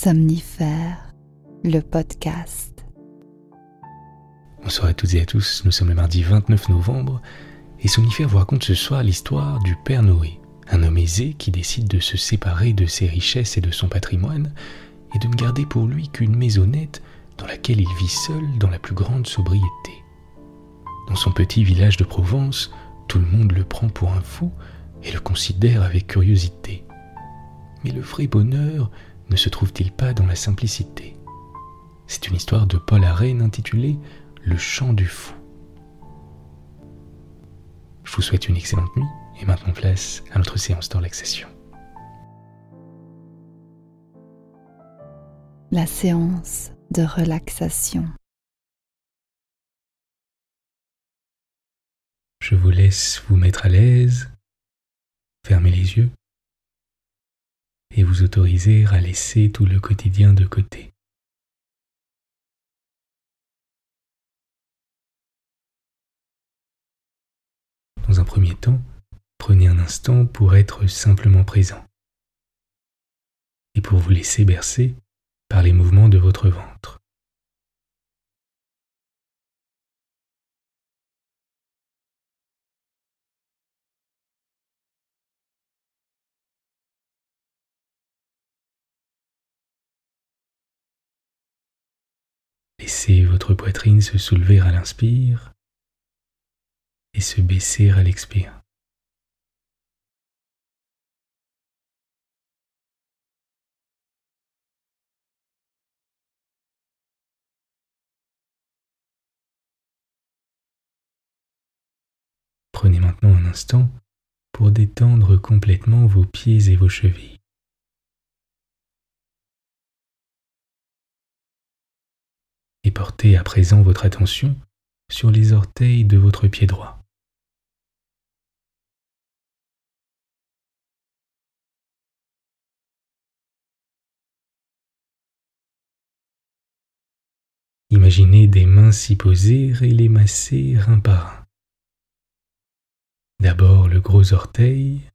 Somnifère, le podcast. Bonsoir à toutes et à tous, nous sommes le mardi 29 novembre et Somnifère vous raconte ce soir l'histoire du Père Noé, un homme aisé qui décide de se séparer de ses richesses et de son patrimoine et de ne garder pour lui qu'une maisonnette dans laquelle il vit seul dans la plus grande sobriété. Dans son petit village de Provence, tout le monde le prend pour un fou et le considère avec curiosité. Mais le vrai bonheur ne se trouve-t-il pas dans la simplicité ? C'est une histoire de Paul Arène intitulée « Le chant du fou ». Je vous souhaite une excellente nuit et maintenant place à notre séance de relaxation. La séance de relaxation. Je vous laisse vous mettre à l'aise, fermer les yeux et vous autoriser à laisser tout le quotidien de côté. Dans un premier temps, prenez un instant pour être simplement présent et pour vous laisser bercer par les mouvements de votre ventre. Laissez votre poitrine se soulever à l'inspire et se baisser à l'expire. Prenez maintenant un instant pour détendre complètement vos pieds et vos chevilles. Et portez à présent votre attention sur les orteils de votre pied droit. Imaginez des mains s'y poser et les masser un par un. D'abord le gros orteil,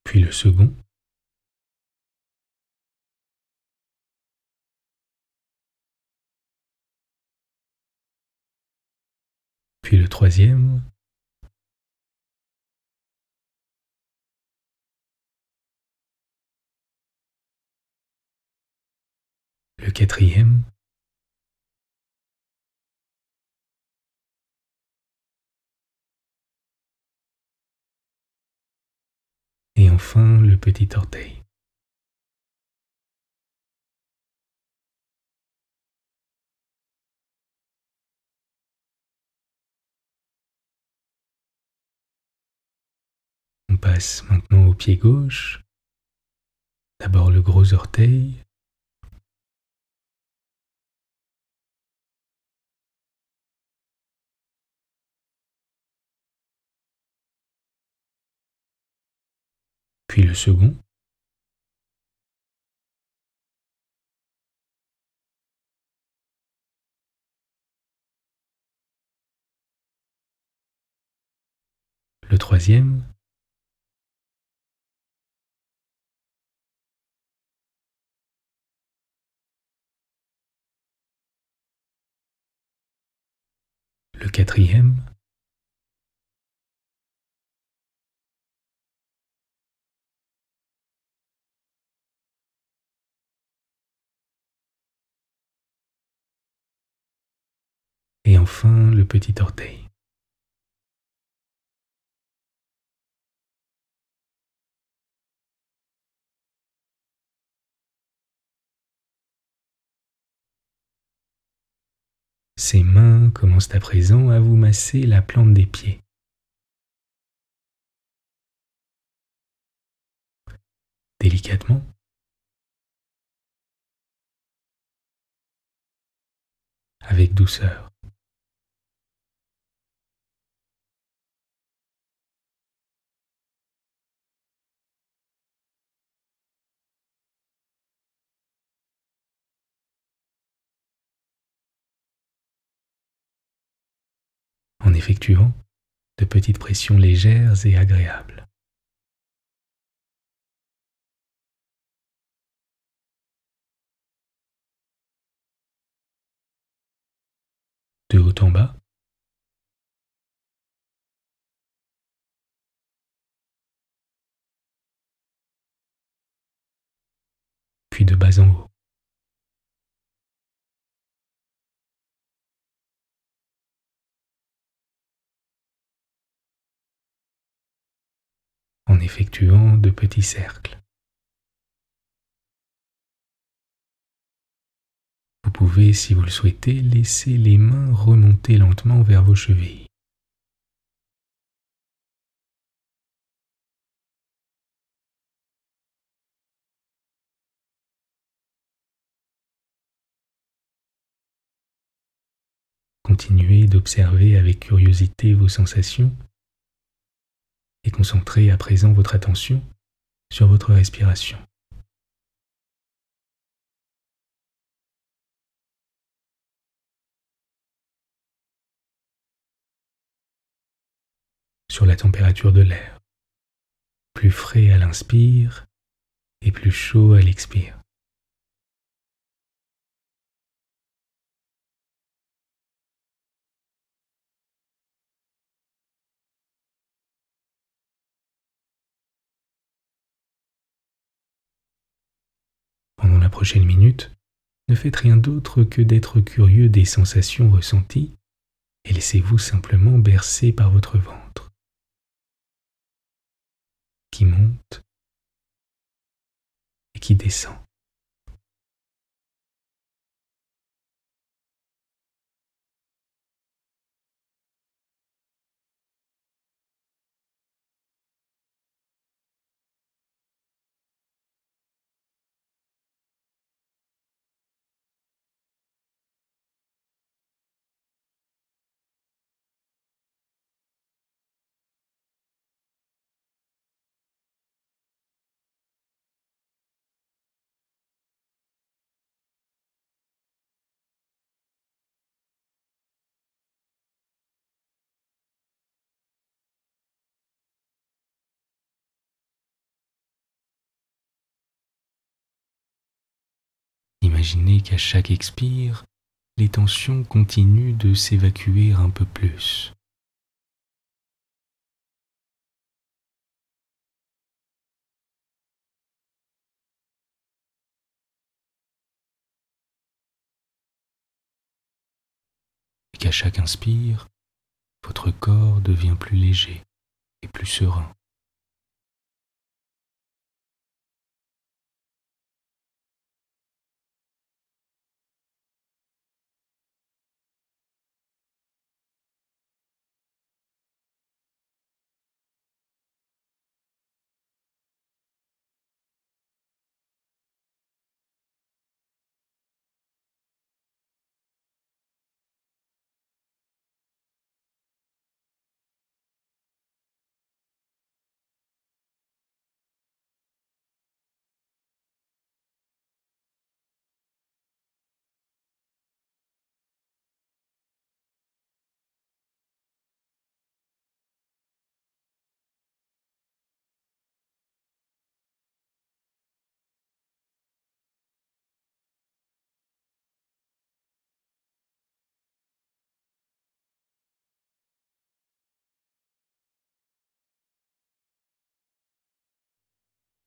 puis le second, puis le troisième, le quatrième, et enfin le petit orteil. On passe maintenant au pied gauche, d'abord le gros orteil, puis le second, le troisième, le quatrième, et enfin le petit orteil. Ces mains commencent à présent à vous masser la plante des pieds. Délicatement, avec douceur. en effectuant de petites pressions légères et agréables. De haut en bas, puis de bas en haut. En effectuant de petits cercles. Vous pouvez, si vous le souhaitez, laisser les mains remonter lentement vers vos chevilles. Continuez d'observer avec curiosité vos sensations et concentrez à présent votre attention sur votre respiration. Sur la température de l'air, plus frais à l'inspire et plus chaud à l'expire. Pendant la prochaine minute, ne faites rien d'autre que d'être curieux des sensations ressenties et laissez-vous simplement bercer par votre ventre, qui monte et qui descend. Imaginez qu'à chaque expire, les tensions continuent de s'évacuer un peu plus. Et qu'à chaque inspire, votre corps devient plus léger et plus serein.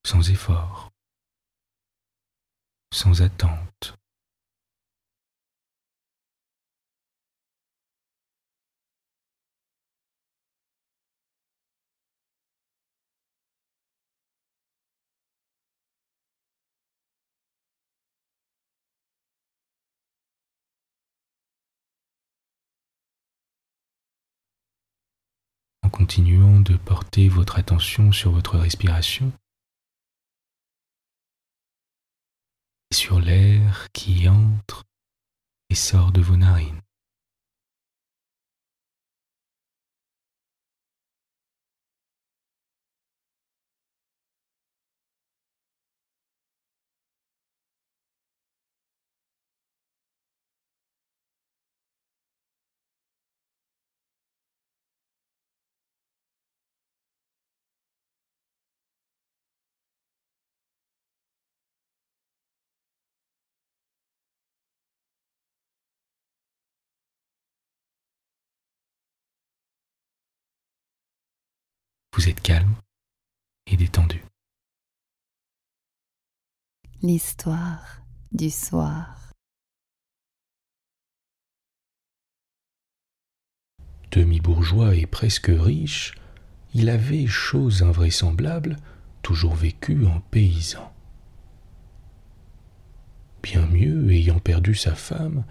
Sans effort, sans attente. En continuant de porter votre attention sur votre respiration et sur l'air qui entre et sort de vos narines. Vous êtes calme et détendu. L'histoire du soir. Demi-bourgeois et presque riche, il avait, chose invraisemblable, toujours vécu en paysan. Bien mieux, ayant perdu sa femme,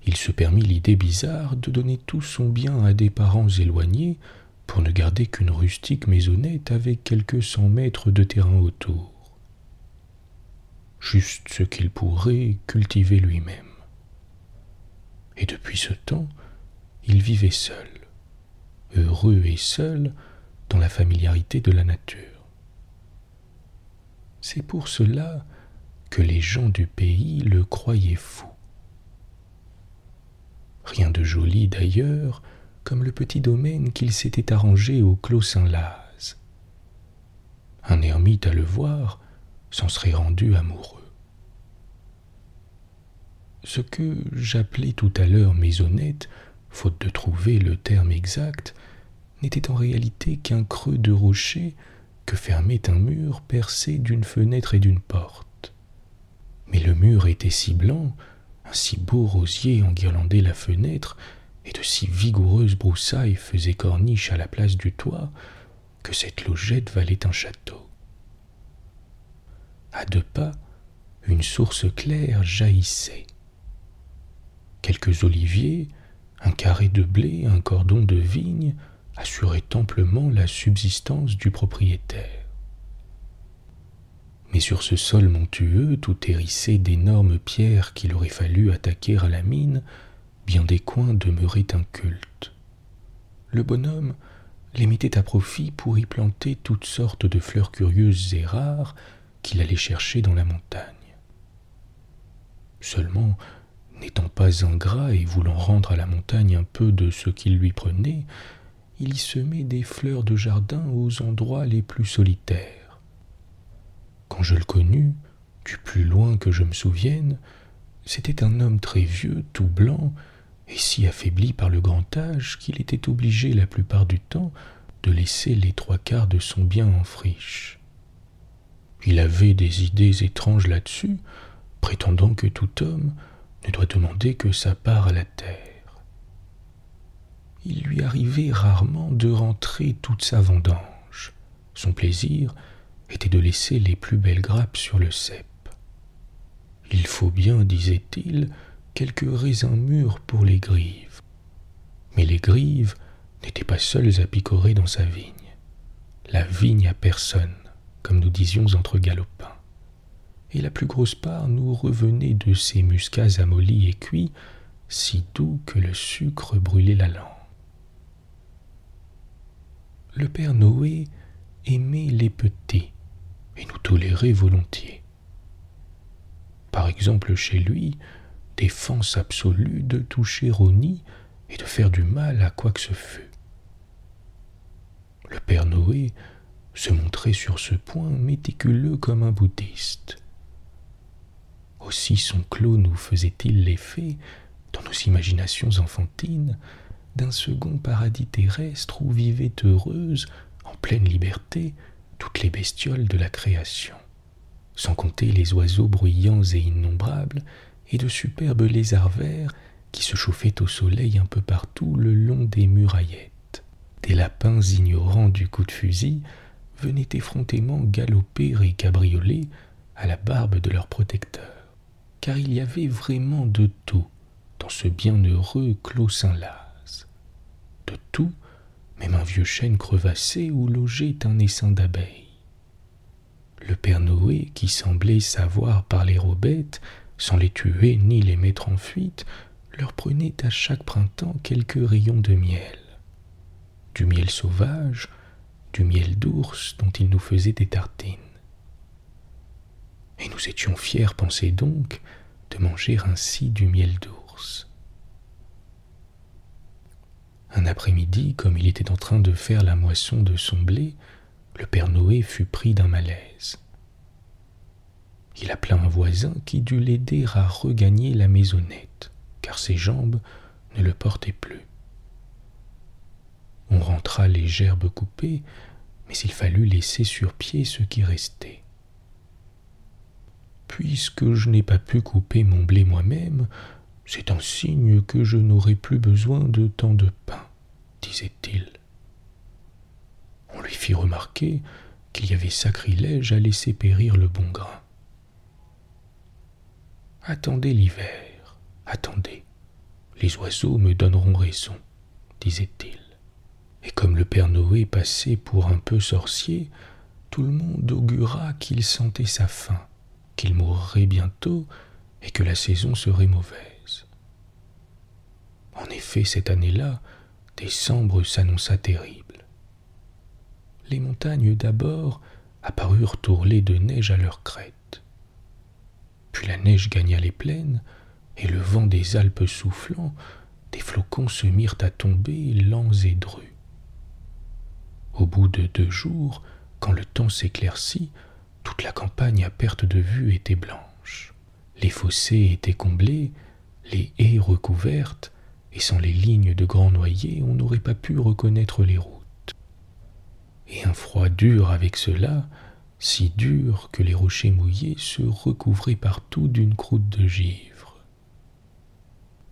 il se permit l'idée bizarre de donner tout son bien à des parents éloignés pour ne garder qu'une rustique maisonnette avec quelques 100 mètres de terrain autour. Juste ce qu'il pourrait cultiver lui-même. Et depuis ce temps, il vivait seul, heureux et seul dans la familiarité de la nature. C'est pour cela que les gens du pays le croyaient fou. Rien de joli d'ailleurs, comme le petit domaine qu'il s'était arrangé au Clos Saint-Laz. Un ermite à le voir s'en serait rendu amoureux. Ce que j'appelais tout à l'heure maisonnette, faute de trouver le terme exact, n'était en réalité qu'un creux de rocher que fermait un mur percé d'une fenêtre et d'une porte. Mais le mur était si blanc, un si beau rosier enguirlandait la fenêtre, et de si vigoureuses broussailles faisaient corniche à la place du toit, que cette logette valait un château. À 2 pas, une source claire jaillissait. Quelques oliviers, un carré de blé, un cordon de vigne assuraient amplement la subsistance du propriétaire. Mais sur ce sol montueux, tout hérissé d'énormes pierres qu'il aurait fallu attaquer à la mine, bien des coins demeuraient incultes. Le bonhomme les mettait à profit pour y planter toutes sortes de fleurs curieuses et rares qu'il allait chercher dans la montagne. Seulement, n'étant pas ingrat et voulant rendre à la montagne un peu de ce qu'il lui prenait, il y semait des fleurs de jardin aux endroits les plus solitaires. Quand je le connus, du plus loin que je me souvienne, c'était un homme très vieux, tout blanc, et si affaibli par le grand âge qu'il était obligé la plupart du temps de laisser les 3/4 de son bien en friche. Il avait des idées étranges là-dessus, prétendant que tout homme ne doit demander que sa part à la terre. Il lui arrivait rarement de rentrer toute sa vendange. Son plaisir était de laisser les plus belles grappes sur le cep. Il faut bien, disait-il, quelques raisins mûrs pour les grives. Mais les grives n'étaient pas seules à picorer dans sa vigne. La vigne à personne, comme nous disions entre galopins. Et la plus grosse part nous revenait de ces muscats amollis et cuits, si doux que le sucre brûlait la langue. Le père Noé aimait les petits et nous tolérait volontiers. Par exemple, chez lui, défense absolue de toucher au nid et de faire du mal à quoi que ce fût. Le père Noé se montrait sur ce point méticuleux comme un bouddhiste. Aussi son clos nous faisait-il l'effet, dans nos imaginations enfantines, d'un second paradis terrestre où vivaient heureuses, en pleine liberté, toutes les bestioles de la création, sans compter les oiseaux bruyants et innombrables, et de superbes lézards verts qui se chauffaient au soleil un peu partout le long des muraillettes. Des lapins ignorants du coup de fusil venaient effrontément galoper et cabrioler à la barbe de leur protecteur, car il y avait vraiment de tout dans ce bienheureux Clos Saint-Laz. De tout, même un vieux chêne crevassé où logeait un essaim d'abeilles. Le père Noé, qui semblait savoir parler aux bêtes, sans les tuer ni les mettre en fuite, leur prenait à chaque printemps quelques rayons de miel. Du miel sauvage, du miel d'ours dont il nous faisait des tartines. Et nous étions fiers, pensez donc, de manger ainsi du miel d'ours. Un après-midi, comme il était en train de faire la moisson de son blé, le père Noé fut pris d'un malaise. Il appela un voisin qui dut l'aider à regagner la maisonnette, car ses jambes ne le portaient plus. On rentra les gerbes coupées, mais il fallut laisser sur pied ce qui restait. Puisque je n'ai pas pu couper mon blé moi-même, c'est un signe que je n'aurai plus besoin de tant de pain, disait-il. On lui fit remarquer qu'il y avait sacrilège à laisser périr le bon grain. Attendez l'hiver, attendez, les oiseaux me donneront raison, disait-il. Et comme le Père Noé passait pour un peu sorcier, tout le monde augura qu'il sentait sa faim, qu'il mourrait bientôt et que la saison serait mauvaise. En effet, cette année-là, décembre s'annonça terrible. Les montagnes d'abord apparurent ourlées de neige à leur crête. Puis la neige gagna les plaines, et le vent des Alpes soufflant, des flocons se mirent à tomber lents et drus. Au bout de 2 jours, quand le temps s'éclaircit, toute la campagne à perte de vue était blanche. Les fossés étaient comblés, les haies recouvertes, et sans les lignes de grands noyers, on n'aurait pas pu reconnaître les routes. Et un froid dur avec cela, si dur que les rochers mouillés se recouvraient partout d'une croûte de givre.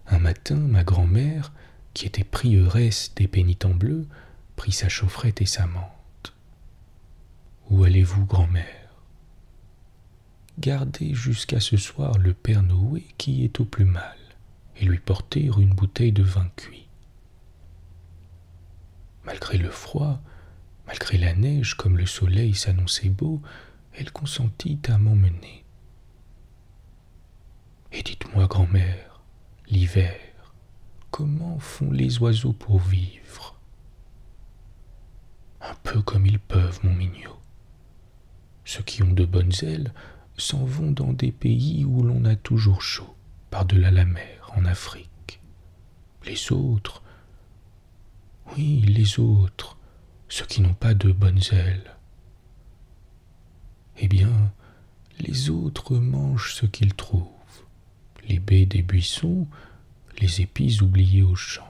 Un matin, ma grand-mère, qui était prieuresse des pénitents bleus, prit sa chaufferette et sa mante. « Où allez-vous, grand-mère ? » ?»« Gardez jusqu'à ce soir le Père Noé qui est au plus mal, et lui porter une bouteille de vin cuit. » Malgré le froid, malgré la neige, comme le soleil s'annonçait beau, elle consentit à m'emmener. « Et dites-moi, grand-mère, l'hiver, comment font les oiseaux pour vivre ? » ?»« Un peu comme ils peuvent, mon mignot. Ceux qui ont de bonnes ailes s'en vont dans des pays où l'on a toujours chaud, par-delà la mer, en Afrique. Les autres, oui, les autres, ceux qui n'ont pas de bonnes ailes, eh bien, les autres mangent ce qu'ils trouvent, les baies des buissons, les épis oubliés aux champs.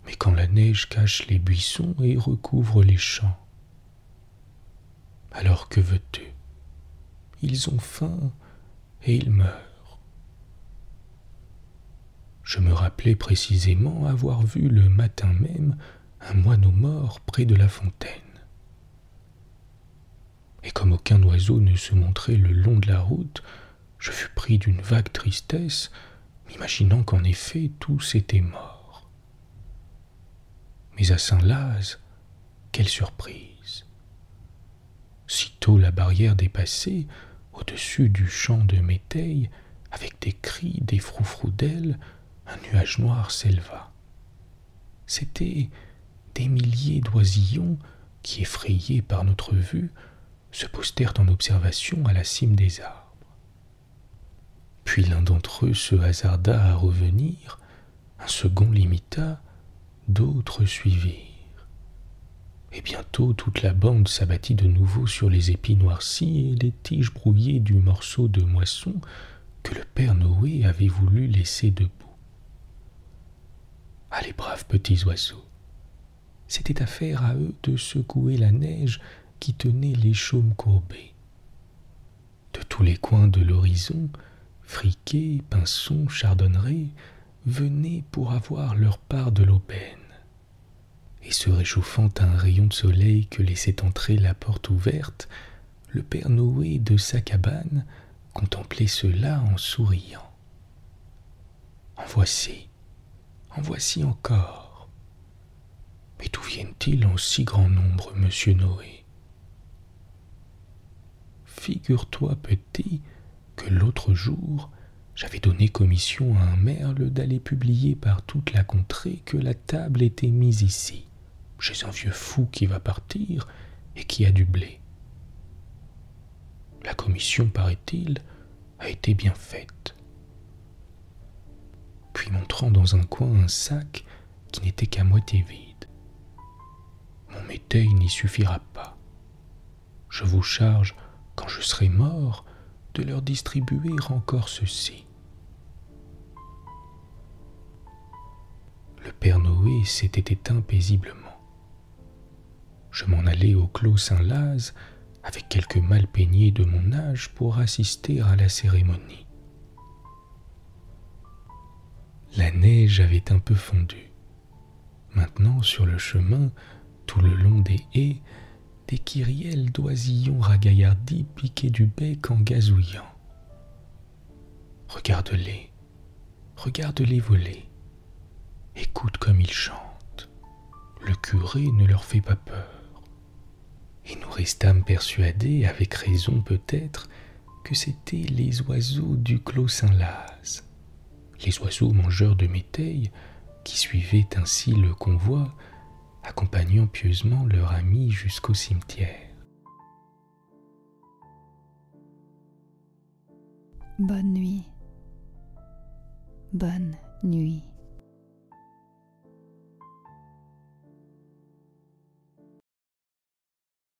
Mais quand la neige cache les buissons et recouvre les champs, alors que veux-tu ? Ils ont faim et ils meurent. Je me rappelais précisément avoir vu le matin même un moineau mort près de la fontaine. Et comme aucun oiseau ne se montrait le long de la route, je fus pris d'une vague tristesse, m'imaginant qu'en effet tous étaient morts. Mais à Saint-Laz, quelle surprise! Sitôt la barrière dépassée, au-dessus du champ de méteilles, avec des cris, des froufrous d'ailes, un nuage noir s'éleva. C'étaient des milliers d'oisillons qui, effrayés par notre vue, se postèrent en observation à la cime des arbres. Puis l'un d'entre eux se hasarda à revenir, un second l'imita, d'autres suivirent. Et bientôt toute la bande s'abattit de nouveau sur les épis noircis et les tiges brouillées du morceau de moisson que le Père Noé avait voulu laisser debout. Ah, les braves petits oiseaux! C'était affaire à eux de secouer la neige qui tenait les chaumes courbés. De tous les coins de l'horizon, friquets, pinsons, chardonnerets venaient pour avoir leur part de l'aubaine. Et se réchauffant à un rayon de soleil que laissait entrer la porte ouverte, le Père Noé de sa cabane contemplait cela en souriant. En voici encore. Mais d'où viennent-ils en si grand nombre, monsieur Noé ? Figure-toi, petit, que l'autre jour, j'avais donné commission à un merle d'aller publier par toute la contrée que la table était mise ici, chez un vieux fou qui va partir et qui a du blé. La commission, paraît-il, a été bien faite. Puis montrant dans un coin un sac qui n'était qu'à moitié vide. Mon métail n'y suffira pas. Je vous charge, quand je serai mort, de leur distribuer encore ceci. Le Père Noé s'était éteint paisiblement. je m'en allai au clos Saint-Laz avec quelques mal peignés de mon âge pour assister à la cérémonie. La neige avait un peu fondu. Maintenant, sur le chemin, tout le long des haies, des kyrielles d'oisillons ragaillardis piquaient du bec en gazouillant. Regarde-les, regarde-les voler. Écoute comme ils chantent. Le curé ne leur fait pas peur. Et nous restâmes persuadés, avec raison peut-être, que c'étaient les oiseaux du clos Saint-Laz, les oiseaux mangeurs de méteilles qui suivaient ainsi le convoi, accompagnant pieusement leur ami jusqu'au cimetière. Bonne nuit. Bonne nuit.